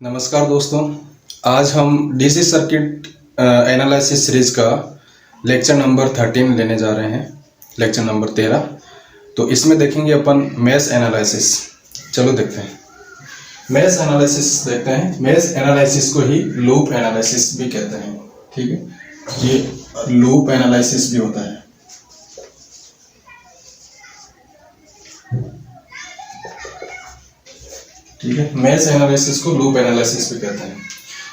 नमस्कार दोस्तों, आज हम डीसी सर्किट एनालिसिस सीरीज का लेक्चर नंबर 13 लेने जा रहे हैं, लेक्चर नंबर 13। तो इसमें देखेंगे अपन मेश एनालिसिस। चलो देखते हैं, मेश एनालिसिस देखते हैं। मेश एनालिसिस को ही लूप एनालिसिस भी कहते हैं, ठीक है। ये लूप एनालिसिस भी होता है। ठीक है, मेश एनालिसिस को लूप एनालिसिस भी कहते हैं।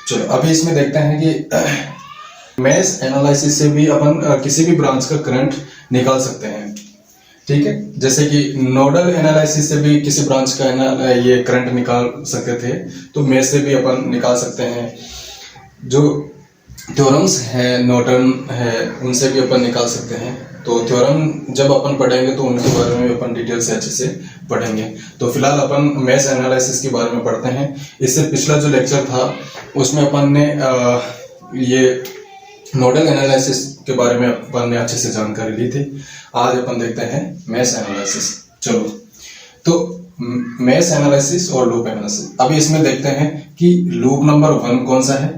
चलो अभी इसमें देखते हैं कि मेश एनालिसिस से भी अपन किसी भी ब्रांच का करंट निकाल सकते हैं, ठीक है। जैसे कि नोडल एनालिसिस से भी किसी ब्रांच का ये करंट निकाल सकते थे, तो मेश से भी अपन निकाल सकते हैं। जो थ्योरम्स है, नॉर्टन है, उनसे भी अपन निकाल सकते हैं। तो थ्योरम जब अपन पढ़ेंगे तो उनके बारे में अपन डिटेल से अच्छे से पढ़ेंगे। तो फिलहाल अपन मेश एनालिसिस के बारे में पढ़ते हैं। इससे पिछला जो लेक्चर था उसमें अपन ने ये नोडल एनालिसिस के बारे में अपन ने अच्छे से जानकारी ली थी। आज अपन देखते हैं मेश एनालिसिस। चलो, तो मेश एनालिसिस और लूप एनालिसिस। अभी इसमें देखते हैं कि लूप नंबर 1 कौन सा है।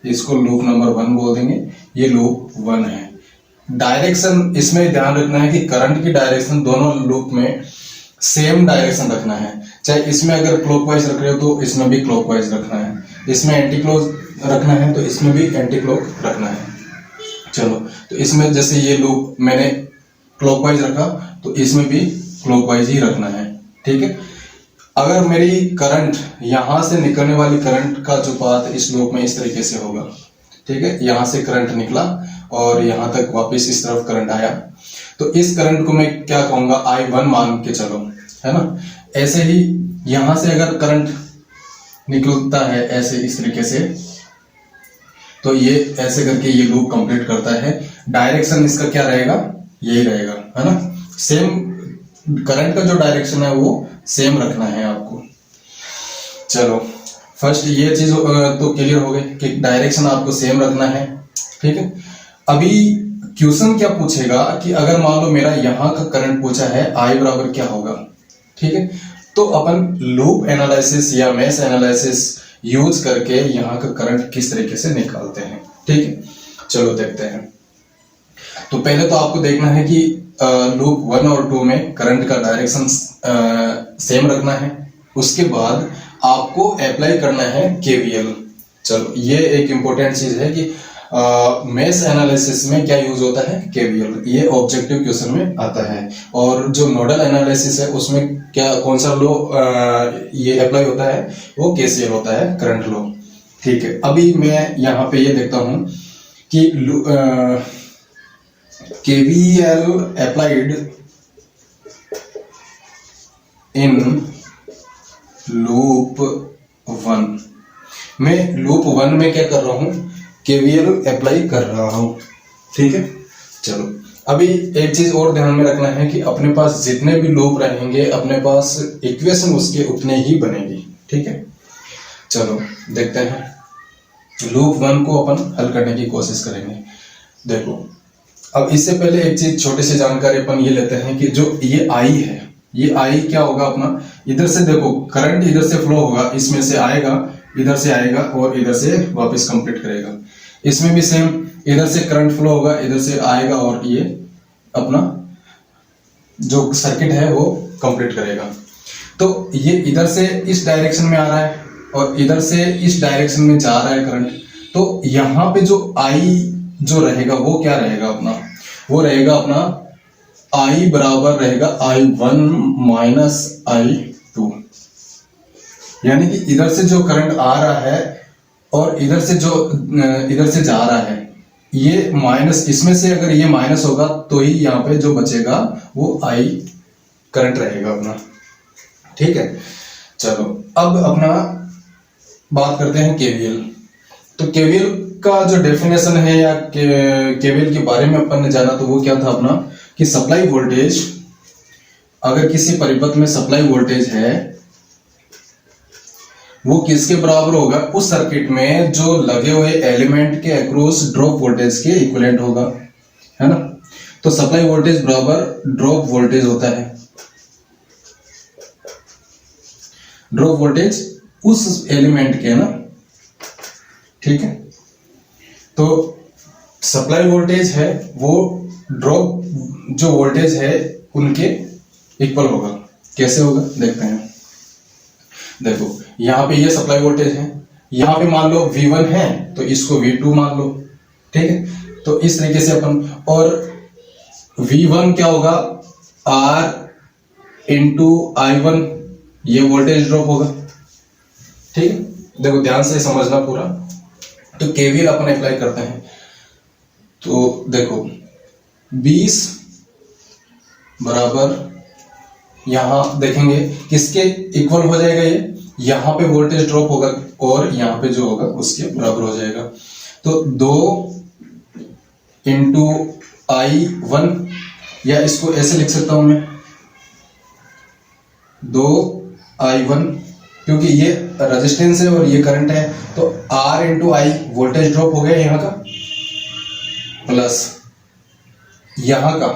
इसको लूप नंबर 1 बोल देंगे। ये लूप 1 है। डायरेक्शन इसमें ध्यान रखना है कि करंट की डायरेक्शन दोनों लूप में सेम डायरेक्शन रखना है। चाहे इसमें अगर क्लॉकवाइज रख रहे हो तो इसमें भी क्लॉकवाइज रखना है, इसमें एंटी क्लॉक रखना है तो इसमें भी एंटी क्लॉक रखना है। चलो, तो इसमें जैसे ये लूप मैंने क्लॉकवाइज रखा तो इसमें भी क्लॉकवाइज ही रखना है, ठीक है। अगर मेरी करंट यहां से निकलने वाली करंट का जो पाथ इस लूप में इस तरीके से होगा, ठीक है। यहां से करंट निकला और यहां तक वापस इस तरफ करंट आया, तो इस करंट को मैं क्या कहूंगा, I1 मान के चलो, है ना। ऐसे ही यहां से अगर करंट निकलता है ऐसे इस तरीके से, तो ये ऐसे करके ये लूप कंप्लीट करता है। डायरेक्शन इसका क्या रहेगा, यही रहेगा, है ना। सेम करंट का जो डायरेक्शन है वो सेम रखना है आपको। चलो, फर्स्ट ये चीज तो क्लियर हो गई कि डायरेक्शन आपको सेम रखना है, ठीक है। अभी क्वेश्चन क्या पूछेगा कि अगर मान लो मेरा यहाँ का करंट पूछा है I बराबर क्या होगा, ठीक है। तो अपन लूप एनालिसिस या मेश एनालिसिस यूज करके यहाँ का करंट किस तरीके से निकालते हैं, ठीक है। चलो देखते हैं। तो पहले तो आपको देखना है कि लूप 1 और 2 में करंट का डायरेक्शन सेम रखना है। उसके बाद आपको अप्लाई करना है केवीएल। चलो, ये एक इंपॉर्टेंट चीज है कि मेश एनालिसिस में क्या यूज होता है, केवीएल। ये ऑब्जेक्टिव क्वेश्चन में आता है। और जो नोडल एनालिसिस है उसमें क्या कौन सा लो ये अप्लाई होता है, वो केसीएल होता है, करंट लो, ठीक है। अभी मैं यहाँ पे ये देखता हूँ कि KVL applied in loop 1। मैं लूप 1 में क्या कर रहा हूं, KVL अप्लाई कर रहा हूं, ठीक है। चलो, अभी एक चीज और ध्यान में रखना है कि अपने पास जितने भी लूप रहेंगे अपने पास इक्वेशन उसके उतने ही बनेगी, ठीक है। चलो देखते हैं। लूप 1 को अपन हल करने की कोशिश करेंगे। देखो, अब इससे पहले एक चीज छोटी सी जानकारी अपन ये लेते हैं कि जो ये I है, ये I क्या होगा अपना, इधर से देखो करंट इधर से फ्लो होगा, इसमें से आएगा, इधर से आएगा और इधर से वापस कंप्लीट करेगा। इसमें भी सेम, इधर से करंट फ्लो होगा, इधर से आएगा और ये अपना जो सर्किट है वो कंप्लीट करेगा। तो ये इधर से इस डायरेक्शन में आ रहा है और इधर से इस डायरेक्शन में जा रहा है करंट। तो यहाँ पे जो I जो रहेगा वो क्या रहेगा अपना, वो रहेगा अपना I बराबर रहेगा I1 माइनस I2। यानी कि इधर से जो करंट आ रहा है और इधर से जो इधर से जा रहा है, ये माइनस, इसमें से अगर ये माइनस होगा तो ही यहाँ पे जो बचेगा वो I करंट रहेगा अपना, ठीक है। चलो, अब अपना बात करते हैं केवीएल। तो केवीएल का जो डेफिनेशन है या केवीएल के बारे में अपन ने जाना, तो वो क्या था अपना कि सप्लाई वोल्टेज, अगर किसी परिपथ में सप्लाई वोल्टेज है वो किसके बराबर होगा, उस सर्किट में जो लगे हुए एलिमेंट के अक्रॉस ड्रॉप वोल्टेज के इक्विवेलेंट होगा, है ना। तो सप्लाई वोल्टेज बराबर ड्रॉप वोल्टेज होता है। ड्रॉप वोल्टेज उस एलिमेंट के ना, ठीक है। तो सप्लाई वोल्टेज है वो ड्रॉप जो वोल्टेज है उनके इक्वल होगा। कैसे होगा देखते हैं। देखो यहाँ पे ये सप्लाई वोल्टेज है, यहाँ पे मान लो V1 है तो इसको V2 मान लो, ठीक है। तो इस तरीके से अपन, और V1 क्या होगा, R इंटू I1, ये वोल्टेज ड्रॉप होगा, ठीक है। देखो ध्यान से समझना पूरा। तो KVL अपन अप्लाई करते हैं, तो देखो 20 बराबर, यहां देखेंगे किसके इक्वल हो जाएगा, ये यहां पे वोल्टेज ड्रॉप होगा और यहां पे जो होगा उसके बराबर हो जाएगा। तो 2 इंटू I1, या इसको ऐसे लिख सकता हूं मैं 2I1, क्योंकि ये रेजिस्टेंस है और ये करंट है, तो R into I voltage drop हो गया यहाँ का, प्लस यहाँ का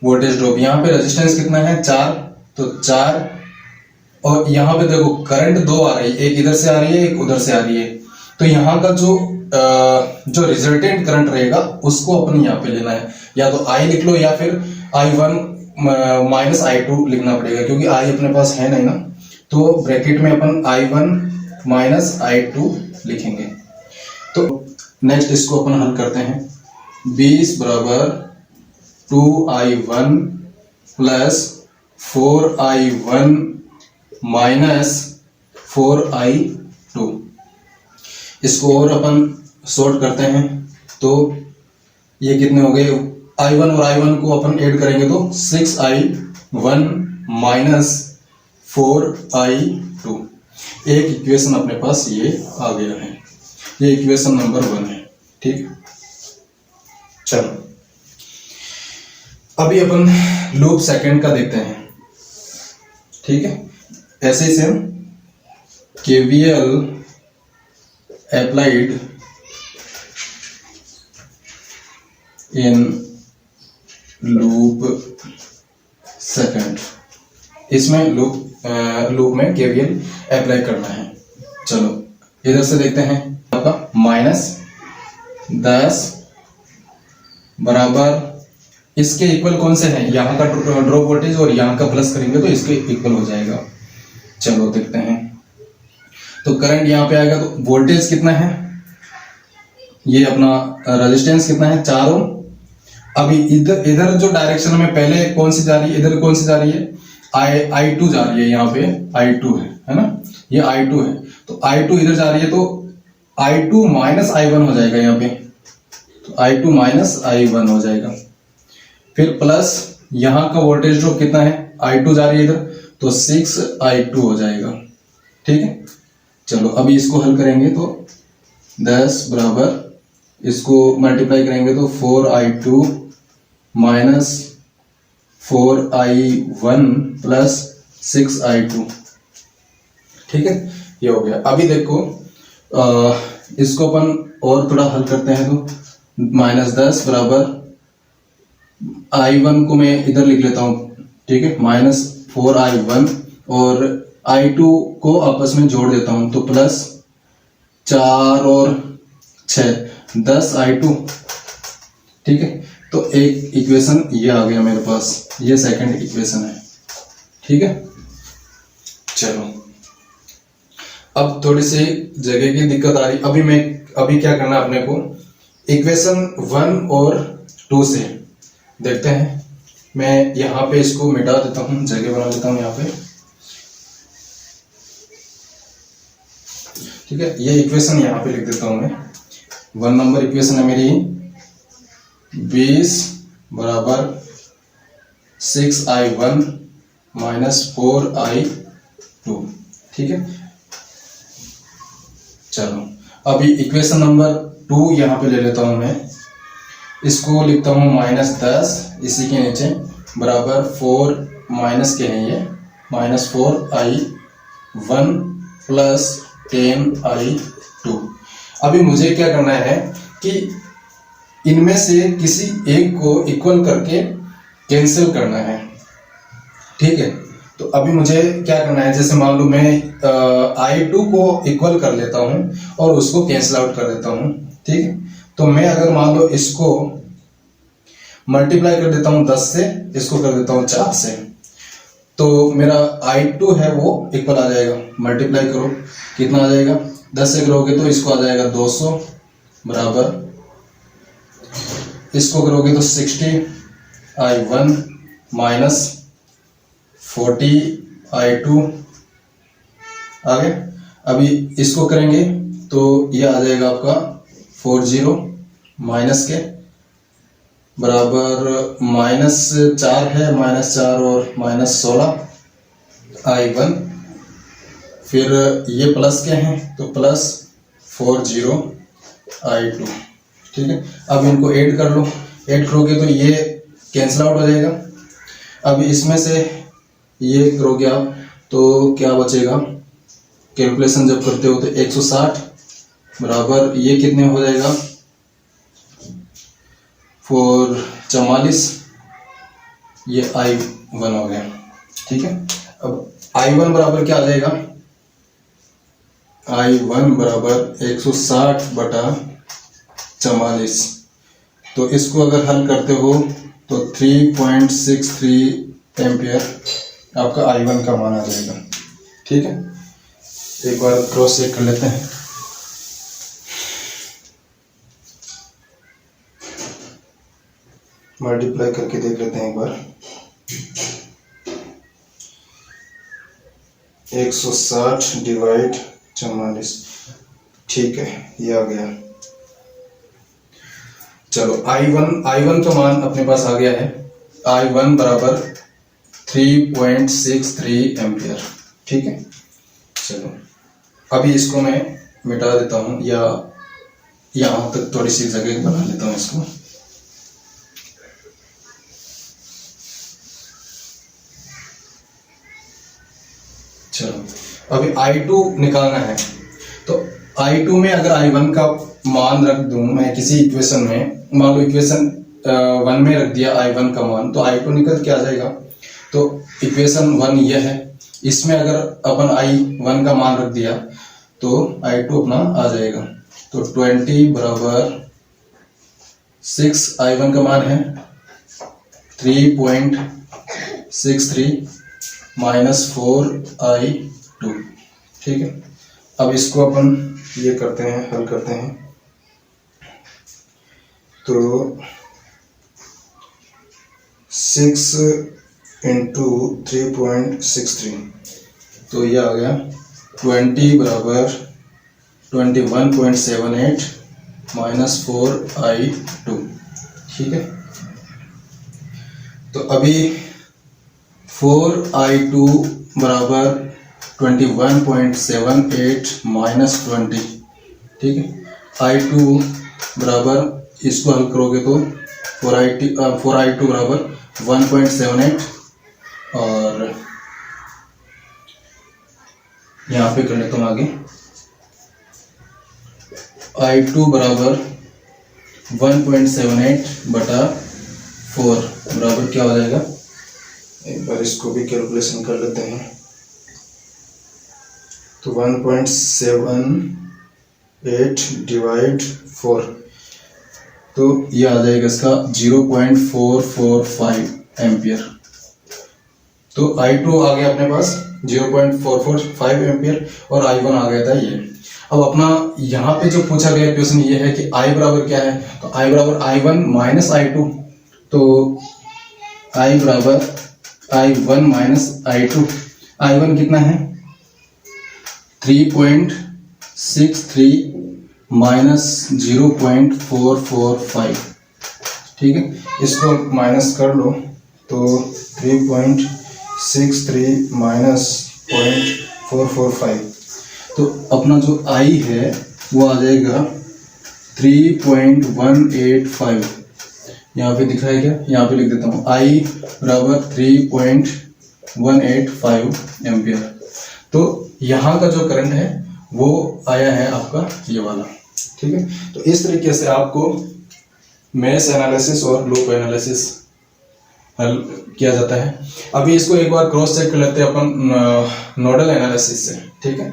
वोल्टेज ड्रॉप। यहाँ पे रेजिस्टेंस कितना है 4, तो 4, और यहाँ पे देखो करंट 2 आ रही है, एक इधर से आ रही है एक उधर से आ रही है। तो यहाँ का जो रिजल्टेंट करंट रहेगा उसको अपन यहाँ पे लेना है, या तो I लिख लो या फिर I1 माइनस I2 लिखना पड़ेगा, क्योंकि I अपने पास है नहीं ना, तो ब्रैकेट में अपन I1 माइनस I2 लिखेंगे। तो नेक्स्ट इसको अपन हल करते हैं। 20 बराबर 2I1 plus 4I1 minus 4I2, इसको और अपन सॉर्ट करते हैं। तो ये कितने हो गए, I1 और I1 को अपन ऐड करेंगे तो 6I1 माइनस 4I2। एक इक्वेशन अपने पास ये आ गया है, ये इक्वेशन नंबर 1 है, ठीक। चलो अभी अपन लूप सेकंड का देखते हैं, ठीक है। ऐसे ही same KVL applied in loop second, इसमें लूप में KVL अप्लाई करना है। चलो इधर से देखते हैं, आपका -10 बराबर, इसके इक्वल कौन से हैं, यहाँ का ड्रॉप वोल्टेज और यहाँ का प्लस करेंगे तो इसके इक्वल हो जाएगा। चलो देखते हैं। तो करंट यहाँ पे आएगा, तो वोल्टेज कितना है, ये अपना रेजिस्टेंस कितना है 4 ओम। अभी इधर जो डायरेक्शन में पहले कौन सी जा रही है, इधर कौन सी जा रही है, I2 जा रही है, यहाँ पे I2 है ना, ये I2 है। तो I2 इधर जा रही है, तो I2 माइनस I1 हो जाएगा यहाँ पे, तो I2 माइनस I1 हो जाएगा। फिर प्लस यहाँ का वोल्टेज ड्रॉप कितना है, I2 जा रही है इधर, तो 6I2 हो जाएगा, ठीक है। चलो अभी इसको हल करेंगे, तो 10 बराबर इसको मल्टीप्लाई करेंगे तो 4I2 minus 4I1 plus 6I2, ठीक है, ये हो गया। अभी देखो इसको अपन और थोड़ा हल करते हैं, तो -10 बराबर I1 को मैं इधर लिख लेता हूं, ठीक है, -4I1 और I2 को आपस में जोड़ देता हूं, तो प्लस 4 और 6 10I2, ठीक है। तो एक इक्वेशन ये आ गया मेरे पास, ये सेकंड इक्वेशन है, ठीक है। चलो अब थोड़ी सी जगह की दिक्कत आ रही, अभी क्या करना है अपने को, इक्वेशन 1 और 2 से देखते हैं। मैं यहाँ पे इसको मिटा देता हूँ, जगह बना देता हूँ यहाँ पे, ठीक है। ये इक्वेशन यहाँ पे लिख देता हूँ मैं। 1 नंबर इक्वेशन है मेरी 20 बराबर 6I1 माइनस 4I2, ठीक है। चलो अभी इक्वेशन नंबर 2 यहाँ पे ले लेता हूँ मैं, इसको लिखता हूँ -10 इसी के नीचे बराबर 4 माइनस के हैं ये -4I1 प्लस 10I2। अभी मुझे क्या करना है कि इनमें से किसी एक को इक्वल करके कैंसिल करना है, ठीक है। तो अभी मुझे क्या करना है, जैसे मान लो मैं I2 को इक्वल कर लेता हूँ और उसको कैंसिल आउट कर देता हूँ, ठीक है। तो मैं अगर मान लो इसको मल्टीप्लाई कर देता हूँ 10 से, इसको कर देता हूँ 4 से, तो मेरा I2 है वो इक्वल आ जाएगा, मल्टीप्लाई करो कितना आ जाएगा, 10 से करोगे तो इसको आ जाएगा 200 बराबर, इसको करोगे तो 60 I1 माइनस 40 I2 आ गया। अभी इसको करेंगे तो ये आ जाएगा आपका 40 माइनस के बराबर -4 है, -4 और -16 I1, फिर ये प्लस के हैं तो प्लस 40 I2, ठीक है। अब इनको ऐड कर लो, ऐड करोगे तो ये कैंसिल आउट हो जाएगा। अब इसमें से ये करोगे आप तो क्या बचेगा, कैलकुलेशन जब करते हो तो 160 बराबर ये कितने हो जाएगा 444, ये I1 हो गया, ठीक है। अब I1 बराबर क्या आ जाएगा, I1 बराबर 160 बटा 44, तो इसको अगर हल करते हो तो 3.63 एम्पियर आपका I1 का मान आ जाएगा, ठीक है। एक बार क्रॉस चेक कर लेते हैं। मल्टीप्लाई करके देख लेते हैं एक बार, 160 डिवाइड 44, ठीक है, ये आ गया। चलो I1 का मान अपने पास आ गया है, I1 बराबर 3.63 एम्पियर, ठीक है। चलो अभी इसको मैं मिटा देता हूँ, या यहाँ तक थोड़ी सी जगह बना लेता हूँ इसको। चलो अभी I2 निकालना है, तो I2 में अगर I1 का मान रख दूं मैं किसी इक्वेशन में, मान लो इक्वेशन 1 में रख दिया I1 का मान, तो I2 निकल के आ जाएगा। तो इक्वेशन 1 ये है, इसमें अगर अपन I1 का मान रख दिया तो I2 अपना आ जाएगा। तो 20 बराबर 6 I1 का मान है 3.63 माइनस 4 I2, ठीक है। अब इसको अपन ये करते हैं, हल करते हैं, तो 6 इंटू 3.63, तो ये आ गया 20 बराबर 21.78 माइनस 4 I2, ठीक है। तो अभी 4 I2 बराबर 21.78 माइनस 20, ठीक है। I2 बराबर, इसको हल करोगे तो 4 I2 बराबर 1.78, और यहाँ पे कर लेता हूँ आगे, I2 बराबर 1.78 बटा 4 बराबर क्या हो जाएगा, एक बार इसको भी कैलकुलेशन कर लेते हैं। तो 1.78 डिवाइड 4, तो ये आ जाएगा इसका 0.445 एम्पियर। तो I2 आ गया अपने पास 0.445 एम्पियर और I1 आ गया था ये। अब अपना यहाँ पे जो पूछा गया क्वेश्चन ये है कि I बराबर क्या है, तो I बराबर I1 माइनस I2, तो I बराबर I1 माइनस I2, I1 कितना है 3.63 माइनस 0.445, ठीक है। इसको माइनस कर लो तो 3.63 माइनस 0.445, तो अपना जो I है वो आ जाएगा 3.185, यहाँ पे दिख रहा है क्या, यहाँ पे लिख देता हूँ I बराबर 3.185 एम्पियर। तो यहाँ का जो करंट है वो आया है आपका ये वाला, ठीक है। तो इस तरीके से आपको मेश एनालिसिस और लूप एनालिसिस हल किया जाता है। अभी इसको एक बार क्रॉस चेक कर लेते हैं अपन नोडल एनालिसिस से, ठीक है।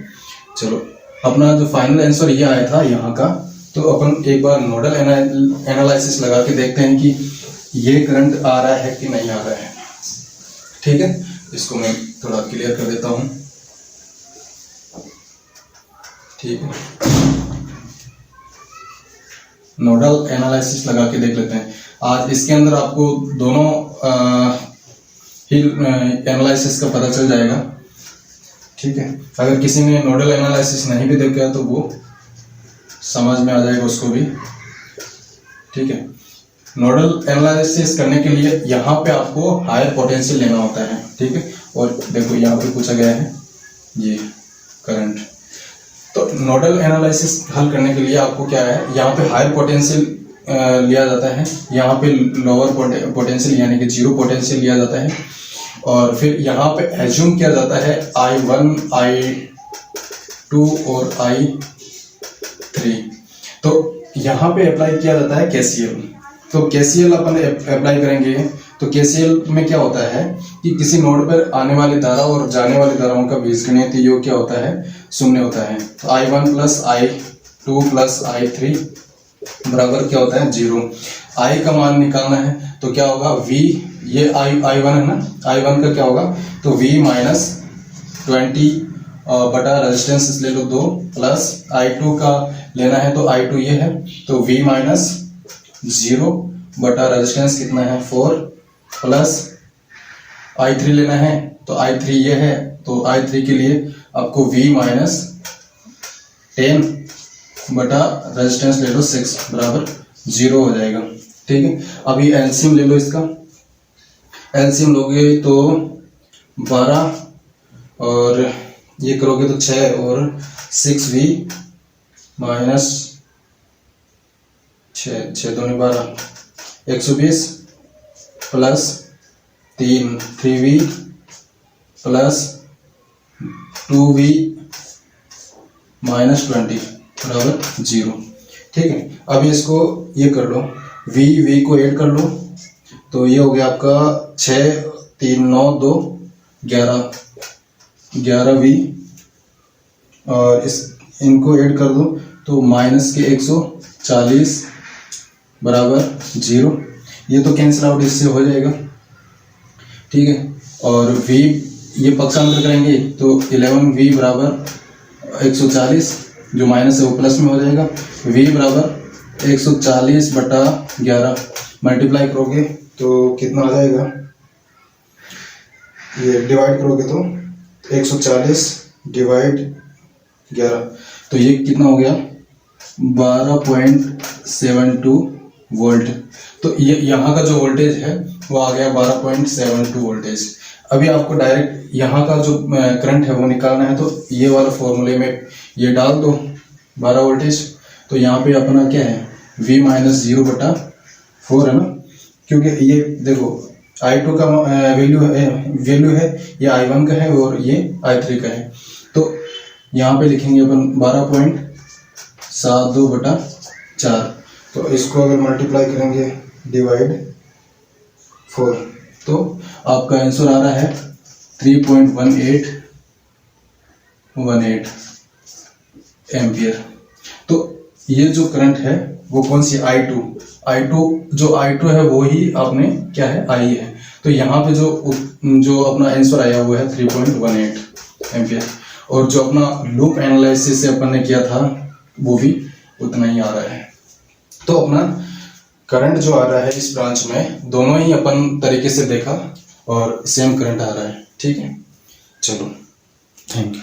चलो, अपना जो फाइनल आंसर ये आया था यहाँ का, तो अपन एक बार नोडल एनालिसिस लगा के देखते हैं कि ये करंट आ रहा है कि नहीं आ रहा है, ठीक है। इसको मैं थोड़ा क्लियर कर देता हूँ, ठीक है। नोडल एनालिसिस लगा के देख लेते हैं। आज इसके अंदर आपको दोनों ही एनालिसिस का पता चल जाएगा, ठीक है। अगर किसी ने नोडल एनालिसिस नहीं भी देखा तो वो समझ में आ जाएगा उसको भी, ठीक है। नोडल एनालिसिस करने के लिए यहाँ पे आपको हायर पोटेंशियल लेना होता है, ठीक है। और देखो यहाँ पे पूछा गया है ये करंट, तो नोडल एनालिसिस हल करने के लिए आपको क्या है, यहाँ पे हायर पोटेंशियल लिया जाता है, यहाँ पे लोअर पोटेंशियल यानी कि जीरो पोटेंशियल लिया जाता है, और फिर यहाँ पे एज्यूम किया जाता है I1, I2 और I3। तो यहाँ पे अप्लाई किया जाता है KCL। तो KCL अपन अप्लाई करेंगे, तो KCL में क्या होता है कि किसी नोड पर आने वाली धारा और जाने वाली धाराओं का बीजगणित योग क्या होता है, शून्य होता है। तो I1 plus I2 plus I3 बराबर क्या होता है, 0। I का मान निकालना है तो क्या होगा, V, ये I1 है ना, I1 का क्या होगा, तो V माइनस 20 बटा रेजिस्टेंस ले लो 2, प्लस I2 का लेना है तो I2 ये है, तो V माइनस 0 बटा रेजिस्टेंस कितना है 4, प्लस I3 लेना है तो I3 ये है, तो I3 के लिए आपको V माइनस 10 बटा रेजिस्टेंस ले लो 6 बराबर 0 हो जाएगा, ठीक है। अभी एलसीएम ले लो इसका, एलसीएम लोगे तो 12 और ये करोगे तो 6 और 6V माइनस 6 दूनी 12 120 plus 3V plus 2V minus 20 बराबर 0, ठीक है। अब इसको ये कर लो, V को ऐड कर लो, तो ये हो गया आपका 6 3 9 2 11V, और इस इनको ऐड कर दो तो माइनस के 140 बराबर 0। ये तो कैंसिल आउट इससे हो जाएगा, ठीक है। और V ये पक्षांतर करेंगे तो 11V बराबर 140, जो माइनस है वो प्लस में हो जाएगा। V बराबर 140 बटा 11 मल्टीप्लाई करोगे तो कितना आ जाएगा, ये डिवाइड करोगे तो 140 डिवाइड 11, तो ये कितना हो गया 12.72 वोल्ट। तो ये यहाँ का जो वोल्टेज है वो आ गया 12.72 वोल्टेज। अभी आपको डायरेक्ट यहाँ का जो करंट है वो निकालना है, तो ये वाला फॉर्मूले में ये डाल दो 12 वोल्टेज, तो यहाँ पे अपना क्या है V माइनस 0 बटा 4 है ना, क्योंकि ये देखो I2 का वैल्यू है, ये I1 का है और ये I3 का है, तो यहाँ पे लिखेंगे अपन 12.72 बटा 4, तो इसको अगर मल्टीप्लाई करेंगे डिवाइड 4 तो आपका आंसर आ रहा है 3.1818 एम्पियर। तो ये जो करंट है वो कौन सी I2 है वो ही आपने क्या है I है, तो यहाँ पे जो अपना आंसर आया हुआ है 3.18 एम्पियर, और जो अपना लूप एनालिसिस से अपन ने किया था वो भी उतना ही आ रहा है। तो अपना करंट जो आ रहा है इस ब्रांच में दोनों ही अपन तरीके से देखा और सेम करंट आ रहा है, ठीक है। चलो, थैंक यू।